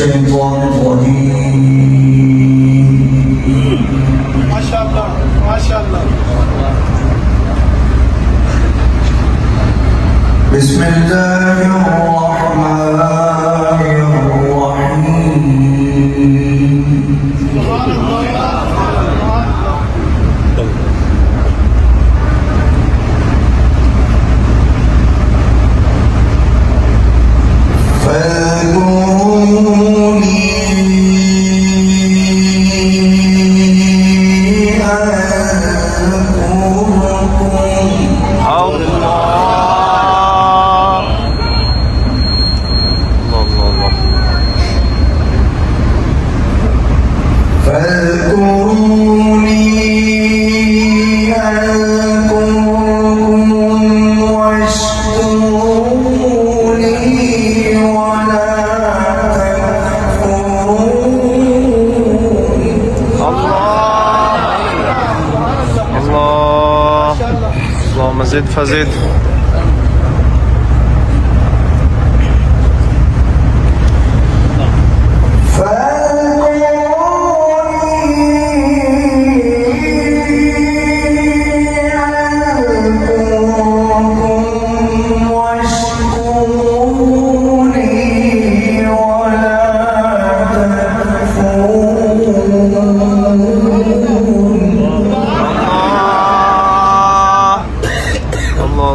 الشيطان الرجيم. ما شاء الله ما شاء الله. بسم الله الرحمن الرحيم. سبحان الله. اللهم زد فزد.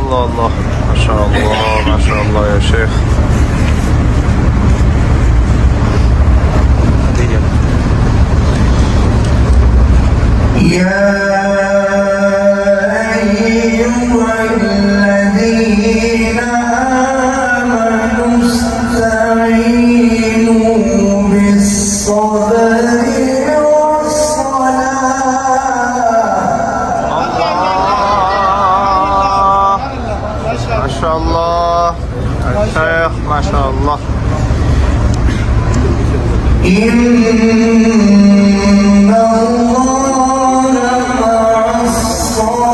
الله ما شاء الله ما شاء الله يا شيخ. يا أيها الذين آمنوا استعينوا بالصبر ما شاء الله الشيخ ما شاء الله. إن الله مع الصابرين.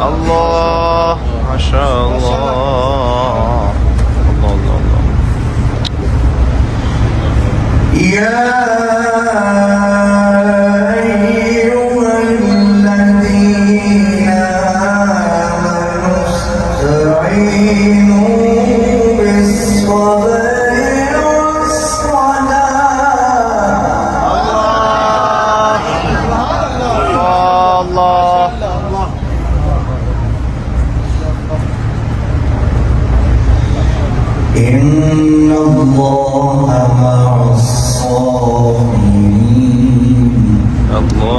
الله ما شاء الله. الله الله الله. يا أيها الذين آمنوا استعينوا بالصبر والصلاة. الله إن الله مع الصابرين. الله.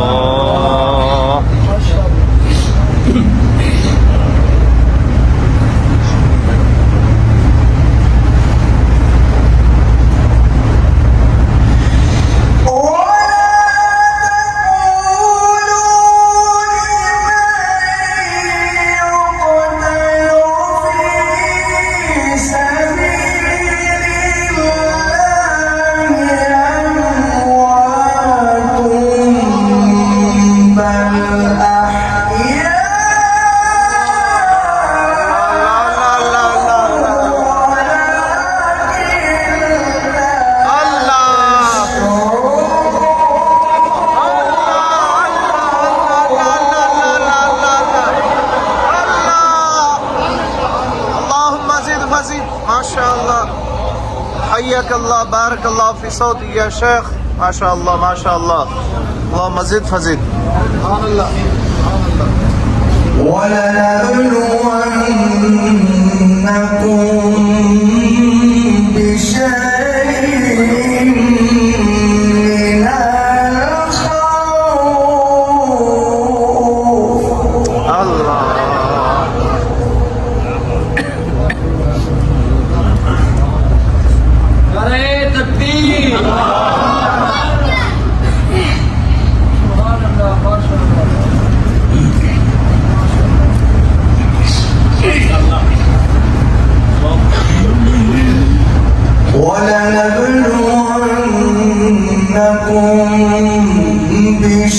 ما شاء الله. حياك الله بارك الله في صوتك يا شيخ. ما شاء الله ما شاء الله. اللهم زد فزد. سبحان الله سبحان الله. ولنبلونكم بشيء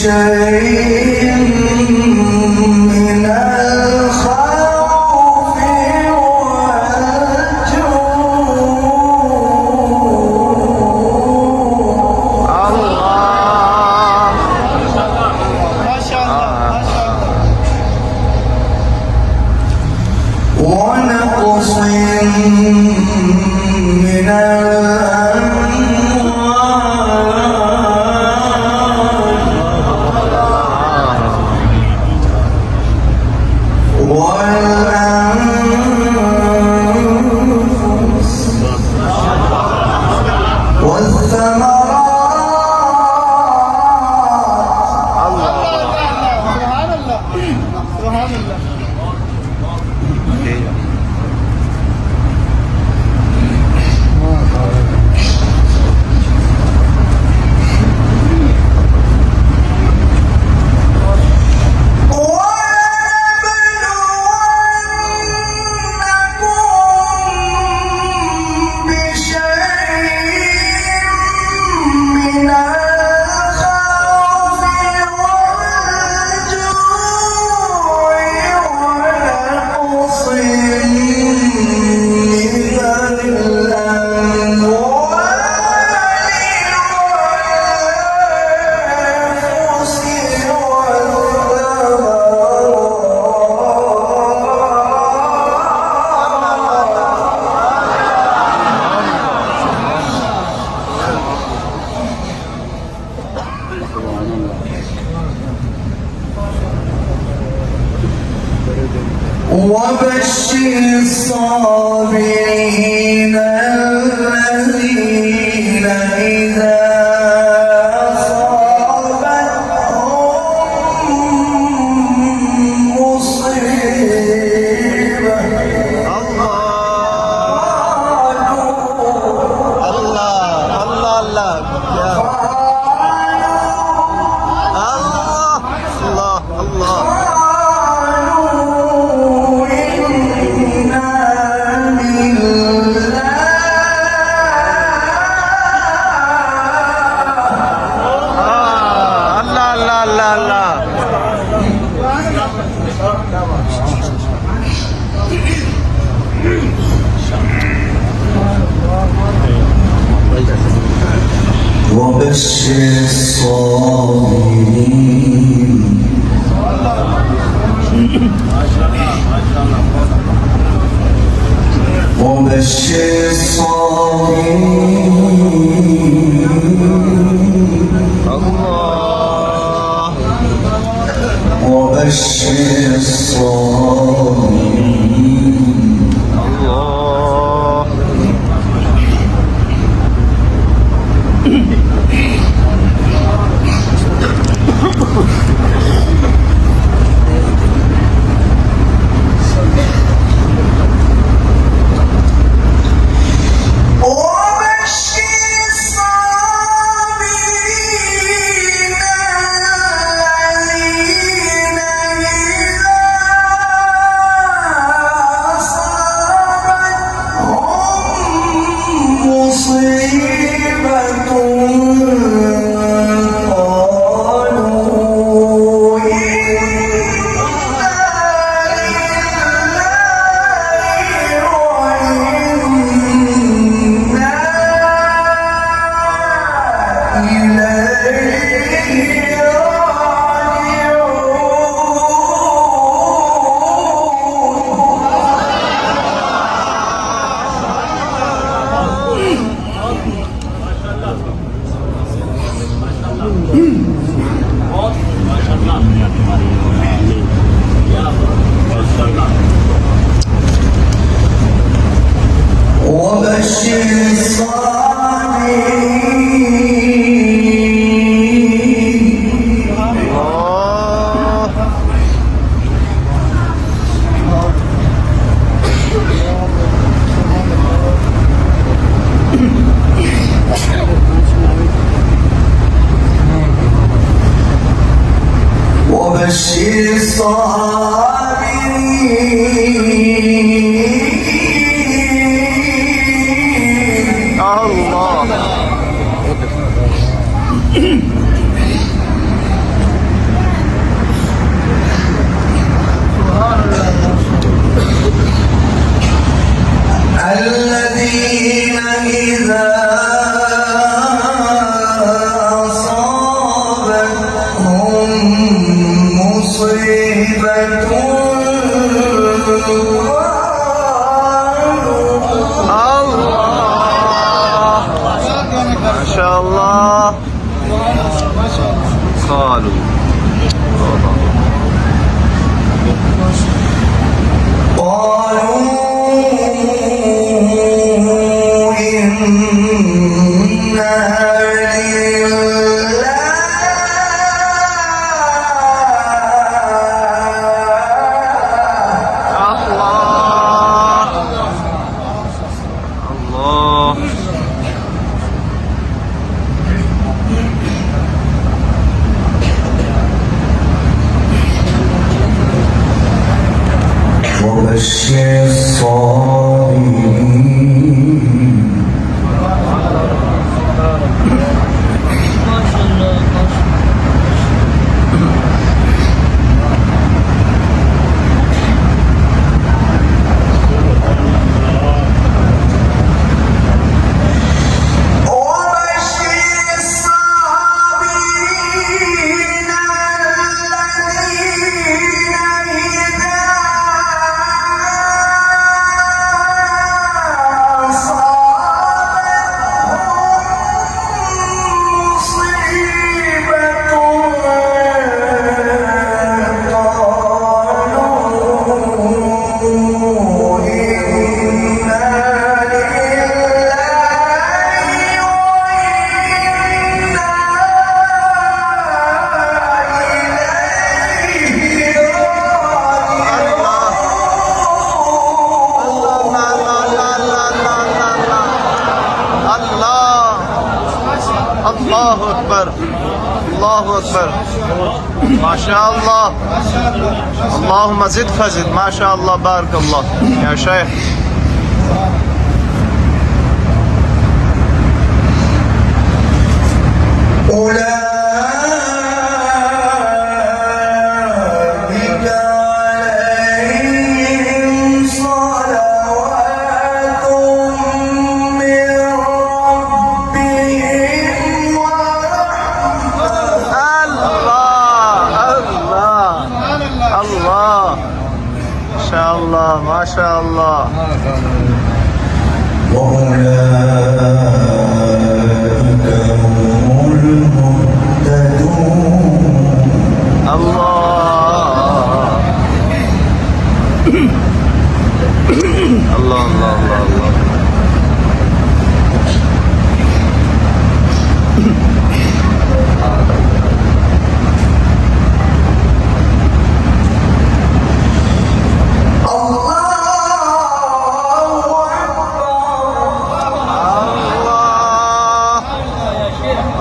بشيء من الخوف والجوع الله ما شاء الله ما شاء الله ونقص من الأموال والأنفس والثمرات سبحان الله سبحان الله ولنبلونكم بشيء من الخوف والجوع ونقص من الأموال والأنفس وبشر الصابرين الذين إذا أصابتهم مصيبة الله الله الله يا الله الله الله قالوا إنا لله الله الله الله الله وبشر الصابرين وبشر الصابرين الله وبشر الصابرين الله وبشر الصابرين الذين إذا أصابتهم مصيبة قالوا إنا وبشر الصابرين الله وبشر الصابرين الله الله ما شاء الله قالوا قالوا إنا الله وبشر الصابرين الله أكبر الله أكبر ما شاء الله اللهم زد فزد ما شاء الله بارك الله يا شيخ أولئك عليهم صلوات من ربهم ورحمة الله ما شاء الله ما شاء الله وأولئك هم المهتدون الله الله الله الله الله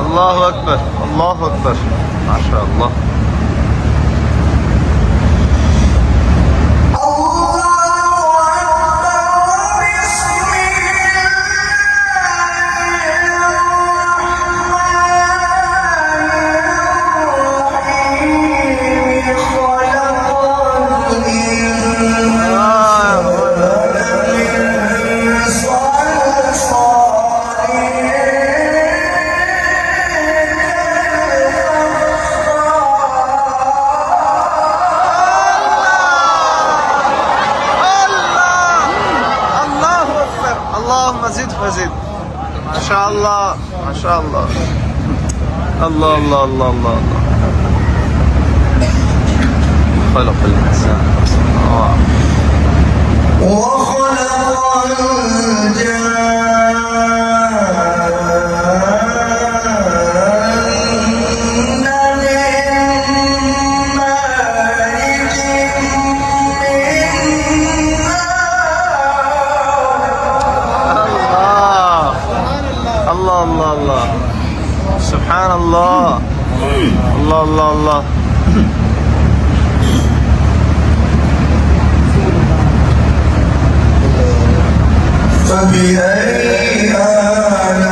الله أكبر الله أكبر ما شاء الله اللهم زد فزد ما شاء الله ما شاء الله الله الله الله الله الله خلق الإنسان وخلق الجن من مارج الله الله الله سبحان الله الله الله الله فبأي آلاء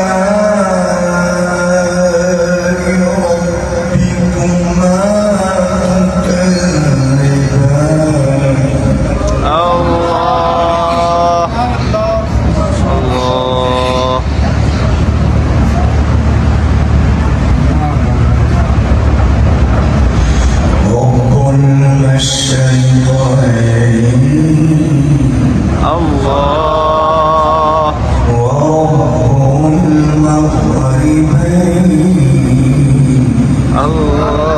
ربكما تكذبان الله الله رب المشرقين الله ورب المغربين الله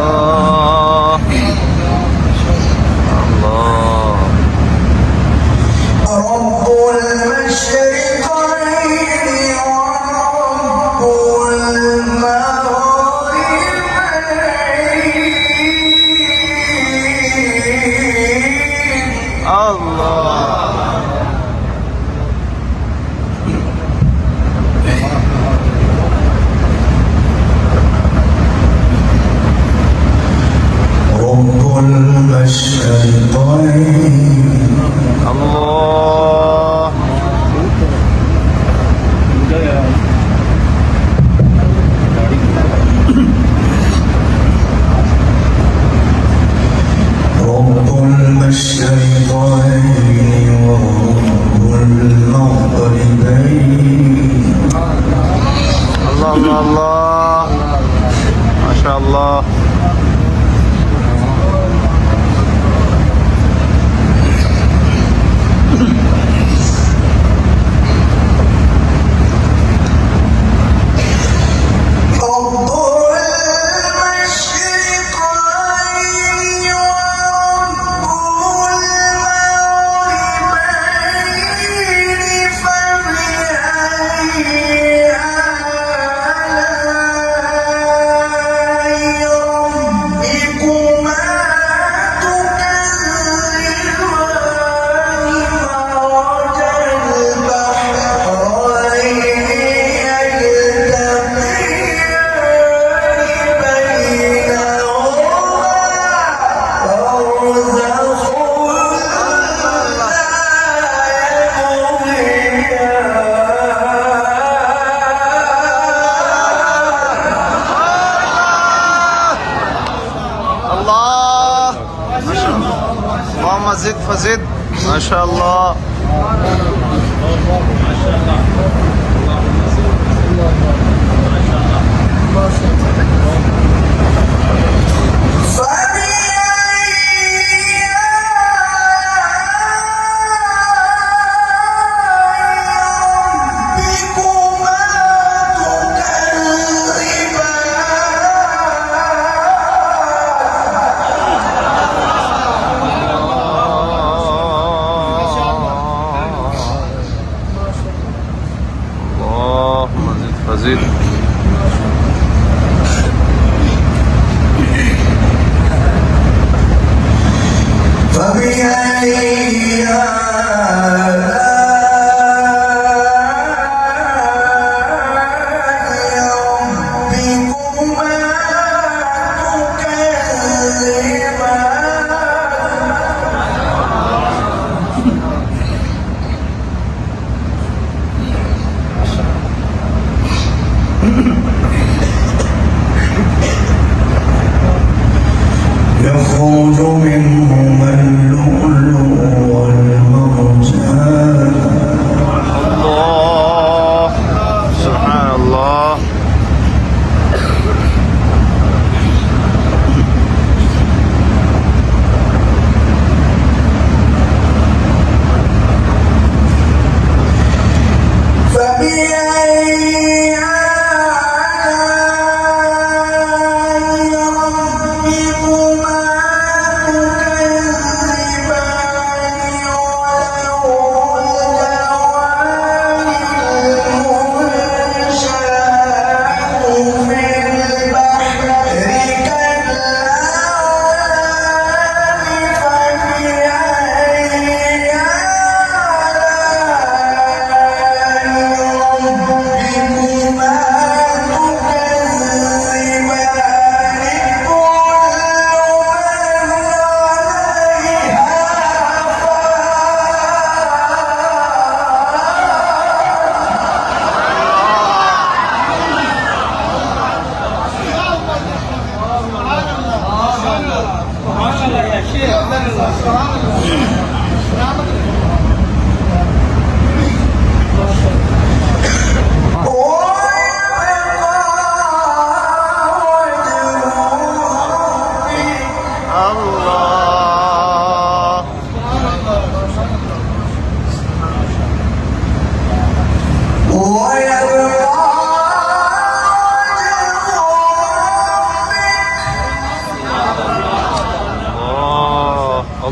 الله رب المشرقين ورب المغربين الله رب المشرقين الله رب المشرقين ورب المغربين الله الله الله ما شاء الله رب المشرقين ورب المغربين فبأي آلاء ربكما تكذبان مرج البحرين يلتقيان الله ما شاء الله اللهم زد فزد ما شاء الله اللهم زد فزد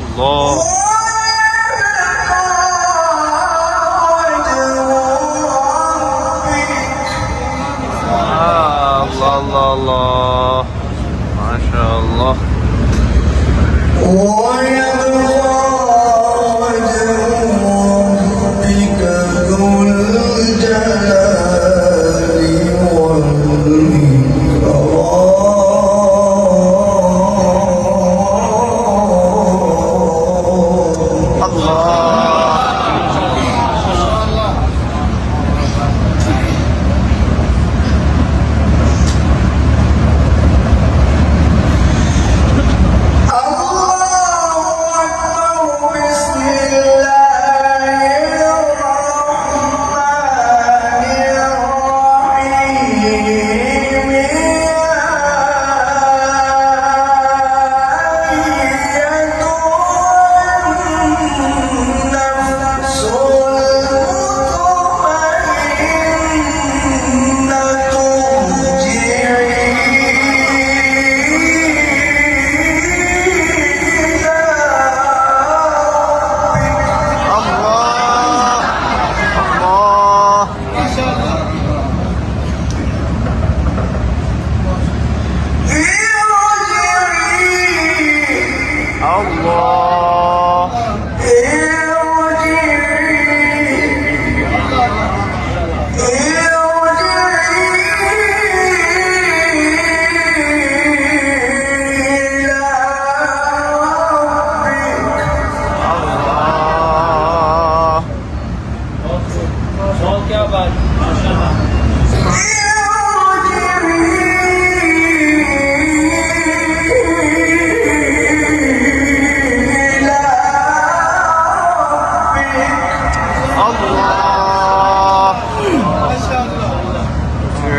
الله الله الله الله ما شاء الله ويبقى وجه ربك ذو الجلال والإكرام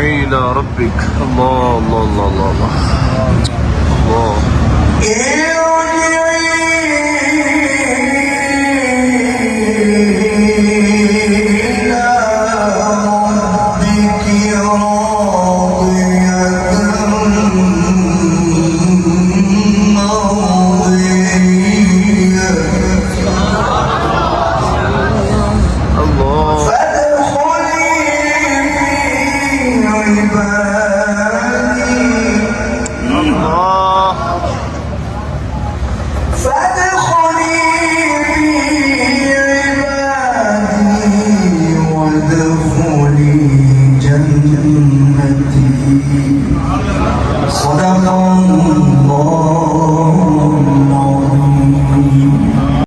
إلى ربك الله الله الله الله الله الله صدق الله